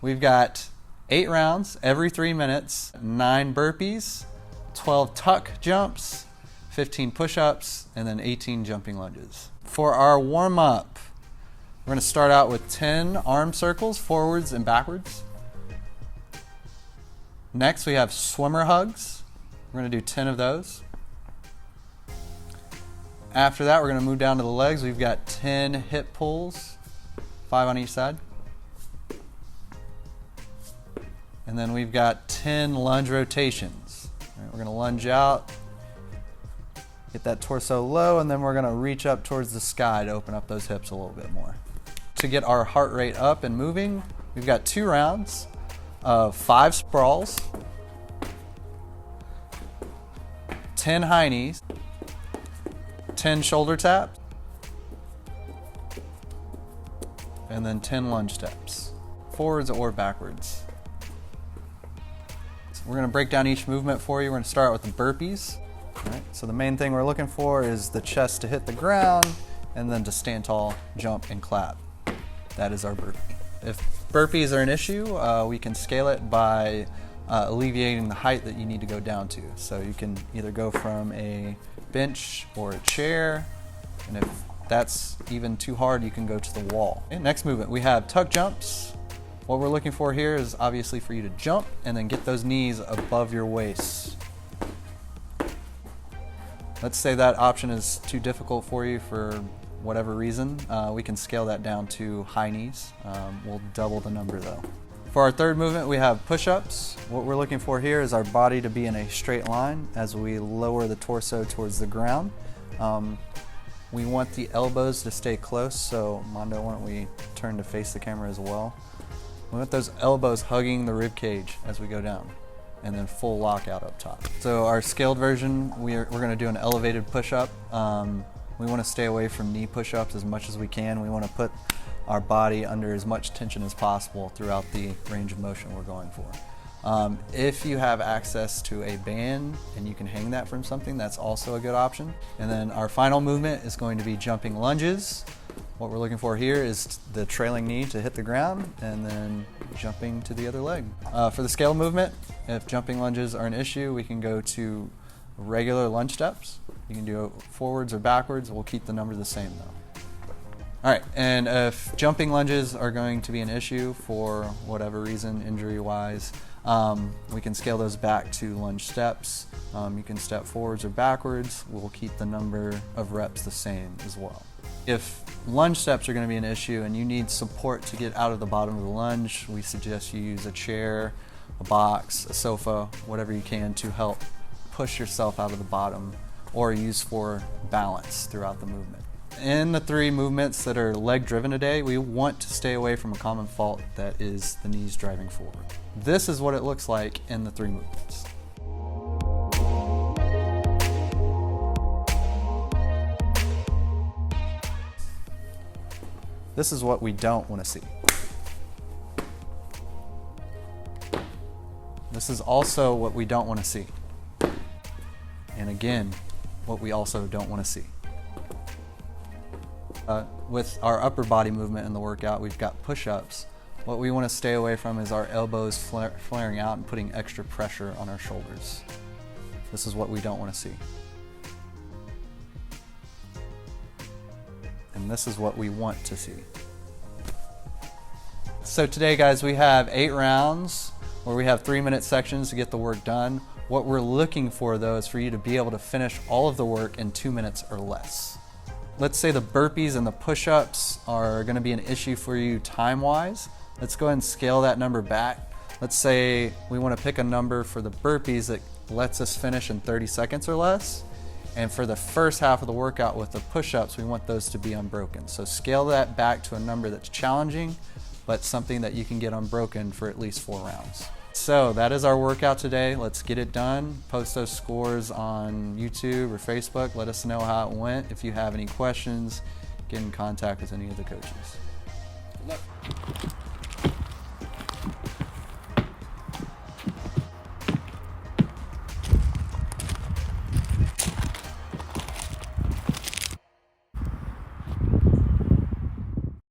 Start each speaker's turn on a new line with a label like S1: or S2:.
S1: We've got 8 rounds every 3 minutes, 9 burpees, 12 tuck jumps, 15 push-ups, and then 18 jumping lunges. For our warm-up, we're going to start out with 10 arm circles, forwards and backwards. Next, we have swimmer hugs. We're going to do 10 of those. After that, we're going to move down to the legs. We've got 10 hip pulls, 5 on each side. And then we've got 10 lunge rotations. All right, we're going to lunge out, get that torso low, and then we're going to reach up towards the sky to open up those hips a little bit more. To get our heart rate up and moving, we've got 2 rounds of 5 sprawls, 10 high knees, 10 shoulder taps, and then 10 lunge steps, forwards or backwards. We're going to break down each movement for you. We're going to start with the burpees. All right, so the main thing we're looking for is the chest to hit the ground and then to stand tall, jump, and clap. That is our burpee. If burpees are an issue, we can scale it by alleviating the height that you need to go down to. So you can either go from a bench or a chair, and if that's even too hard, you can go to the wall. Okay, next movement, we have tuck jumps. What we're looking for here is obviously for you to jump and then get those knees above your waist. Let's say that option is too difficult for you for whatever reason. We can scale that down to high knees. We'll double the number though. For our third movement, we have push-ups. What we're looking for here is our body to be in a straight line as we lower the torso towards the ground. We want the elbows to stay close, so Mondo, why don't we turn to face the camera as well. We want those elbows hugging the rib cage as we go down, and then full lockout up top. So our scaled version, we're going to do an elevated push-up. We want to stay away from knee push-ups as much as we can. We want to put our body under as much tension as possible throughout the range of motion we're going for. If you have access to a band and you can hang that from something, that's also a good option. And then our final movement is going to be jumping lunges. What we're looking for here is the trailing knee to hit the ground and then jumping to the other leg. For the scale movement, if jumping lunges are an issue, we can go to regular lunge steps. You can do it forwards or backwards. We'll keep the number the same though. All right, and if jumping lunges are going to be an issue for whatever reason, injury-wise, we can scale those back to lunge steps. You can step forwards or backwards. We'll keep the number of reps the same as well. If lunge steps are going to be an issue and you need support to get out of the bottom of the lunge, we suggest you use a chair, a box, a sofa, whatever you can to help push yourself out of the bottom or use for balance throughout the movement. In the 3 movements that are leg driven today, we want to stay away from a common fault that is the knees driving forward. This is what it looks like in the 3 movements. This is what we don't want to see. This is also what we don't want to see. And again, what we also don't want to see. With our upper body movement in the workout, we've got push-ups. What we want to stay away from is our elbows flaring out and putting extra pressure on our shoulders. This is what we don't want to see. And this is what we want to see. So today, guys, we have 8 rounds where we have 3-minute sections to get the work done. What we're looking for, though, is for you to be able to finish all of the work in 2 minutes or less. Let's say the burpees and the push-ups are going to be an issue for you time-wise. Let's go ahead and scale that number back. Let's say we want to pick a number for the burpees that lets us finish in 30 seconds or less. And for the first half of the workout with the push-ups, we want those to be unbroken. So scale that back to a number that's challenging, but something that you can get unbroken for at least 4 rounds. So that is our workout today. Let's get it done. Post those scores on YouTube or Facebook. Let us know how it went. If you have any questions, get in contact with any of the coaches. Good luck.